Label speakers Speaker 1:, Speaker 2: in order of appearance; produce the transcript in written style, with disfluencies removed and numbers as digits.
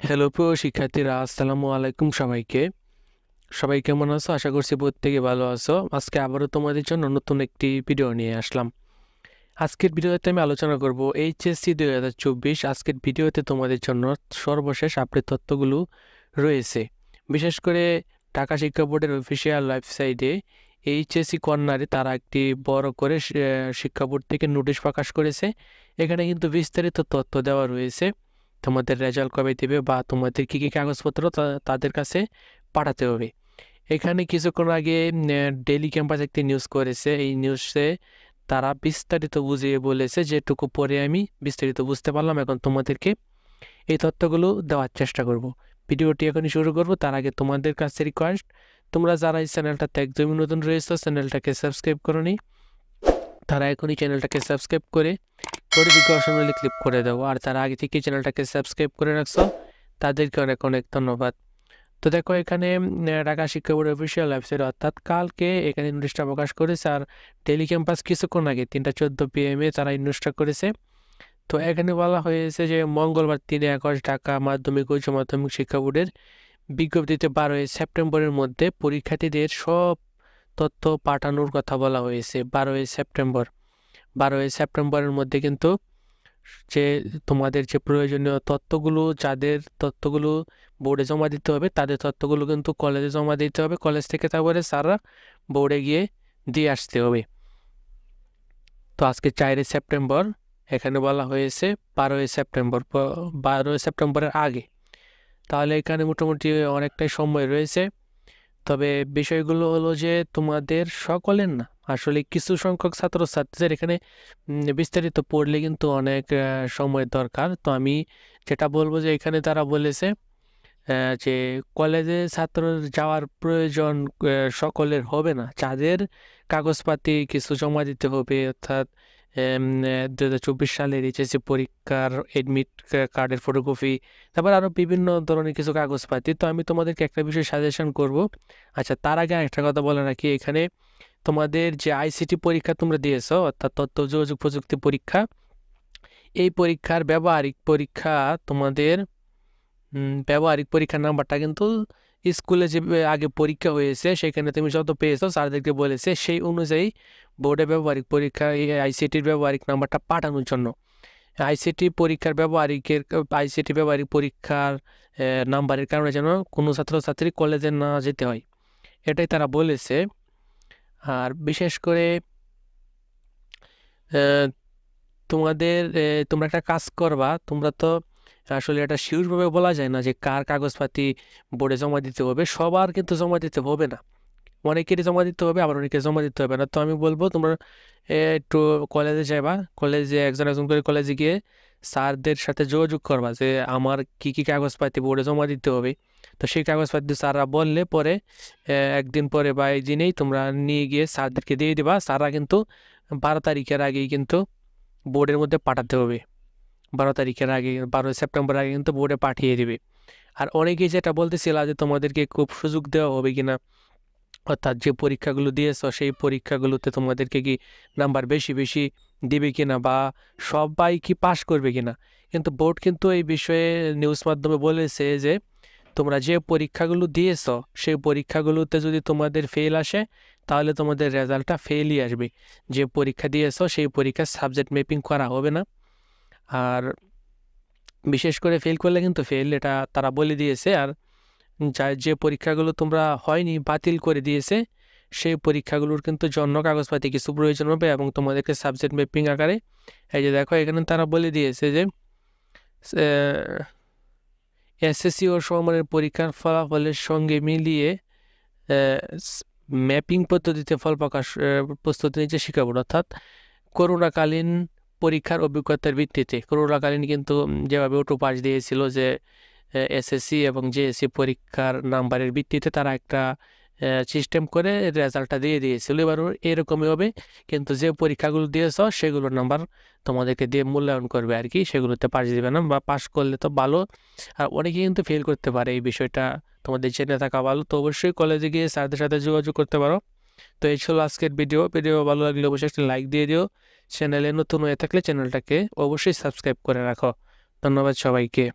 Speaker 1: Hello প্রিয় শিক্ষার্থীরা, আসসালামু আলাইকুম সবাইকে। সবাই কেমন আছো? আশা করছি প্রত্যেকে ভালো আছো। আজকে আবারও তোমাদের জন্য নতুন একটি ভিডিও নিয়ে আসলাম। আজকের ভিডিওতে আমি আলোচনা করব এইচএসসি 2024। আজকের ভিডিওতে তোমাদের জন্য সর্বশেষ আপডেট তথ্যগুলো রয়েছে। বিশেষ করে ঢাকা শিক্ষা বোর্ডের অফিসিয়াল ওয়েবসাইটে এইচএসসি কর্নারে তারা একটি বড় করে শিক্ষা বোর্ড থেকে নোটিশ প্রকাশ করেছে। এখানে কিন্তু বিস্তারিত তথ্য দেওয়া রয়েছে। তোমাদের রেজাল্ট কবে দেবে বা তোমাদের কী কী কাগজপত্র তাদের কাছে পাঠাতে হবে। এখানে কিছুক্ষণ আগে ডেইলি ক্যাম্পাস একটি নিউজ করেছে। এই নিউজে তারা বিস্তারিত বুঝিয়ে বলেছে, যেটুকু পরে আমি বিস্তারিত বুঝতে পারলাম। এখন তোমাদেরকে এই তথ্যগুলো দেওয়ার চেষ্টা করব। ভিডিওটি এখনই শুরু করব। তার আগে তোমাদের কাছে রিকোয়েস্ট, তোমরা যারা এই চ্যানেলটাতে একদমই নতুন রয়েছে, চ্যানেলটাকে সাবস্ক্রাইব করোনি, তারা এখনই চ্যানেলটাকে সাবস্ক্রাইব করে নোটিফিকেশন বেলে ক্লিক করে দাও। আর যারা আগে থেকে চ্যানেলটাকে সাবস্ক্রাইব করে রাখছো, তাদেরকে অনেক অনেক ধন্যবাদ। তো দেখো, এখানে ঢাকা শিক্ষা বোর্ডের অফিসিয়াল ওয়েবসাইট অর্থাৎ কালকে এখানে নিউজটা প্রকাশ করেছে। আর ডেইলি ক্যাম্পাস কিছুক্ষণ আগে 3:14 PM তারা নিউজটা করেছে। তো এখানে বলা হয়েছে যে মঙ্গলবার 3 আগস্ট ঢাকা মাধ্যমিক উচ্চ মাধ্যমিক শিক্ষা বোর্ডের বিজ্ঞপ্তিতে 12 সেপ্টেম্বরের মধ্যে পরীক্ষার্থীদের সব তথ্য পাঠানোর কথা বলা হয়েছে। 12 সেপ্টেম্বরের মধ্যে কিন্তু যে তোমাদের যে প্রয়োজনীয় তথ্যগুলো, যাদের তথ্যগুলো বোর্ডে জমা দিতে হবে, তাদের তথ্যগুলো কিন্তু কলেজে জমা দিতে হবে। কলেজ থেকে তারপরে স্যাররা বোর্ডে গিয়ে দিয়ে আসতে হবে। তো আজকে 4 সেপ্টেম্বর, এখানে বলা হয়েছে 12 সেপ্টেম্বরের আগে। তাহলে এখানে মোটামুটি অনেকটাই সময় রয়েছে। তবে বিষয়গুলো হলো যে তোমাদের সকলের না, আসলে কিছু সংখ্যক ছাত্রছাত্রীদের এখানে বিস্তারিত পড়লে কিন্তু অনেক সময় দরকার। তো আমি যেটা বলবো যে এখানে তারা বলেছে যে কলেজে ছাত্র যাওয়ার প্রয়োজন সকলের হবে না। যাদের কাগজপাতি কিছু জমা দিতে হবে, অর্থাৎ 2024 সালের এইচএসসি পরীক্ষার এডমিট কার্ডের ফটোকপি, তারপর আরও বিভিন্ন ধরনের কিছু কাগজপাতি। তো আমি তোমাদেরকে একটা বিষয় সাজেশন করব। আচ্ছা, তার আগে একটা কথা বলে রাখি, এখানে তোমাদের যে আইসিটি পরীক্ষা তোমরা দিয়েছো, অর্থাৎ তথ্য যোগাযোগ প্রযুক্তি পরীক্ষা, এই পরীক্ষার ব্যবহারিক পরীক্ষা তোমাদের ব্যবহারিক পরীক্ষার নাম্বারটা কিন্তু স্কুলে যে আগে পরীক্ষা হয়েছে সেখানে তুমি যত পেয়েছো স্যারদেরকে বলেছে সেই অনুযায়ী বোর্ডে ব্যবহারিক পরীক্ষা আইসিটির ব্যবহারিক নাম্বারটা পাঠানোর জন্য। আইসিটি ব্যবহারিক পরীক্ষার নাম্বারের কারণে যেন কোনো ছাত্রছাত্রী কলেজে না যেতে হয়, এটাই তারা বলেছে। আর বিশেষ করে তোমরা একটা কাজ করবা। তোমরা তো আসলে এটা শিওরভাবে বলা যায় না যে কার কাগজপাতি বোর্ডে জমা দিতে হবে। সবার কিন্তু জমা দিতে হবে না, অনেকেরই জমা দিতে হবে, আবার অনেকে জমা দিতে হবে না। তো আমি বলবো তোমরা একটু কলেজে যাবা, কলেজে একজন একজন করে কলেজে গিয়ে স্যারদের সাথে যোগাযোগ করবা যে আমার কি কি কাগজপাতি বোর্ডে জমা দিতে হবে। তো সেই কাগজপাতি স্যাররা বললে পরে একদিন পরে বা এই দিনেই তোমরা নিয়ে গিয়ে স্যারদেরকে দিয়ে দিবা। স্যাররা কিন্তু 12 তারিখের আগেই কিন্তু বোর্ডের মধ্যে পাঠাতে হবে। 12 তারিখের আগে, 12 সেপ্টেম্বর আগে কিন্তু বোর্ডে পাঠিয়ে দিবে। আর অনেকেই যেটা বলতেছিল যে তোমাদেরকে খুব সুযোগ দেওয়া হবে কিনা, অর্থাৎ যে পরীক্ষাগুলো দিয়েছ সেই পরীক্ষাগুলোতে তোমাদেরকে কি নাম্বার বেশি বেশি দিবে কিনা বা সবাই কি পাশ করবে কিনা। কিন্তু বোর্ড কিন্তু এই বিষয়ে নিউজ মাধ্যমে বলেছে যে তোমরা যে পরীক্ষাগুলো দিয়েছ সেই পরীক্ষাগুলোতে যদি তোমাদের ফেল আসে তাহলে তোমাদের রেজাল্টটা ফেলই আসবে। যে পরীক্ষা দিয়েছ সেই পরীক্ষার সাবজেক্ট ম্যাপিং করা হবে না। আর বিশেষ করে ফেল করলে কিন্তু ফেল, এটা তারা বলে দিয়েছে। আর যে পরীক্ষাগুলো তোমরা হয়নি বাতিল করে দিয়েছে সেই পরীক্ষাগুলোর কিন্তু জন্য কাগজপাতি কিছু প্রয়োজন হবে এবং তোমাদেরকে সাবজেক্ট ম্যাপিং আকারে, এই যে দেখো এখানে তারা বলে দিয়েছে যে এসএসসি ও সমমানের পরীক্ষার ফলাফলের সঙ্গে মিলিয়ে ম্যাপিং পদ্ধতিতে ফল প্রকাশ প্রস্তুতি নিচ্ছে শিক্ষা বোর্ড। অর্থাৎ করোনাকালীন পরীক্ষার অভিজ্ঞতার ভিত্তিতে, করোনাকালীন কিন্তু যেভাবে অটো পাস দিয়েছিল যে এসএসসি এবং জেএসসি পরীক্ষার নাম্বারের ভিত্তিতে তারা একটা সিস্টেম করে রেজাল্টটা দিয়ে দিয়েছিল। এবারও এরকমই হবে, কিন্তু যে পরীক্ষাগুলো দিয়েছ সেগুলোর নাম্বার তোমাদেরকে দিয়ে মূল্যায়ন করবে আর কি, সেগুলোতে পাস দিবে না। বা পাস করলে তো ভালো, আর অনেকে কিন্তু ফেল করতে পারে, এই বিষয়টা তোমাদের জেনে থাকা ভালো। তো অবশ্যই কলেজে গিয়ে স্যারদের সাথে যোগাযোগ করতে পারো। তো এই ছিল আজকের ভিডিও ভালো লাগলে অবশ্যই একটা লাইক দিয়ে দিও। চ্যানেলে নতুন হয়ে থাকলে চ্যানেলটাকে অবশ্যই সাবস্ক্রাইব করে রাখো। ধন্যবাদ সবাইকে।